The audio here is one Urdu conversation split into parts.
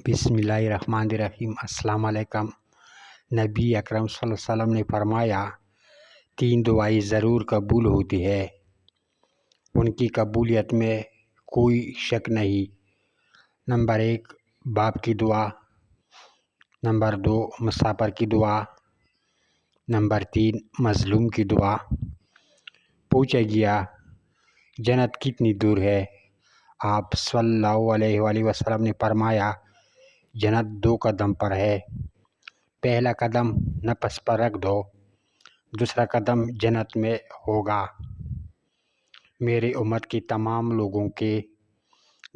بسم اللہ الرحمن الرحیم۔ السلام علیکم۔ نبی اکرم صلی اللہ علیہ وسلم نے فرمایا 3 دعائیں ضرور قبول ہوتی ہے، ان کی قبولیت میں کوئی شک نہیں۔ نمبر 1 باپ کی دعا، نمبر 2 مسافر کی دعا، نمبر 3 مظلوم کی دعا۔ پوچھا گیا جنت کتنی دور ہے؟ آپ صلی اللہ علیہ وآلہ وسلم نے فرمایا جنت 2 قدم پر ہے۔ پہلا قدم نفس پر رکھ دو، دوسرا قدم جنت میں ہوگا۔ میری امت کی تمام لوگوں کے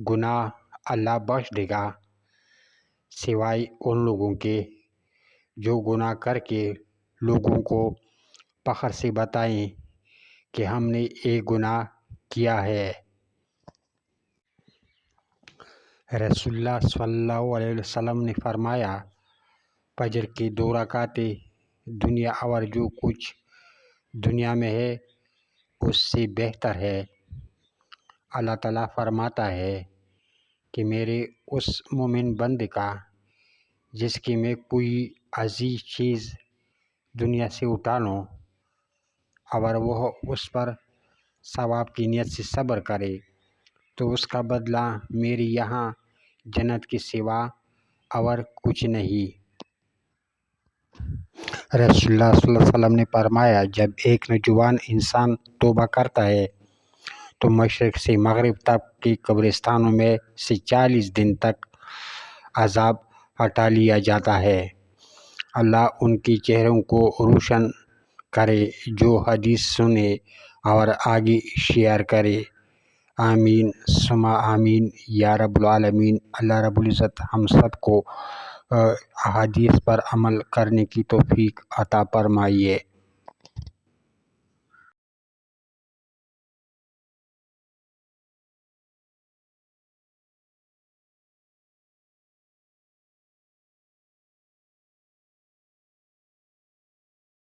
گناہ اللہ بخش دے گا، سوائے ان لوگوں کے جو گناہ کر کے لوگوں کو فخر سے بتائیں کہ ہم نے یہ گناہ کیا ہے۔ رسول اللہ صلی اللہ علیہ وسلم نے فرمایا فجر کی 2 رکعتیں دنیا اور جو کچھ دنیا میں ہے اس سے بہتر ہے۔ اللہ تعالیٰ فرماتا ہے کہ میرے اس مومن بندے کا جس کی میں کوئی عزیز چیز دنیا سے اٹھا لوں اور وہ اس پر ثواب کی نیت سے صبر کرے تو اس کا بدلہ میرے یہاں جنت کے سوا اور کچھ نہیں۔ رسول اللہ صلی اللہ علیہ وسلم نے فرمایا جب ایک نوجوان انسان توبہ کرتا ہے تو مشرق سے مغرب تک کے قبرستانوں میں سے 40 دن تک عذاب ہٹا لیا جاتا ہے۔ اللہ ان کے چہروں کو روشن کرے جو حدیث سنے اور آگے شیئر کرے۔ آمین ثم آمین یا رب العالمین۔ اللہ رب العزت ہم سب کو احادیث پر عمل کرنے کی توفیق عطا فرمائے۔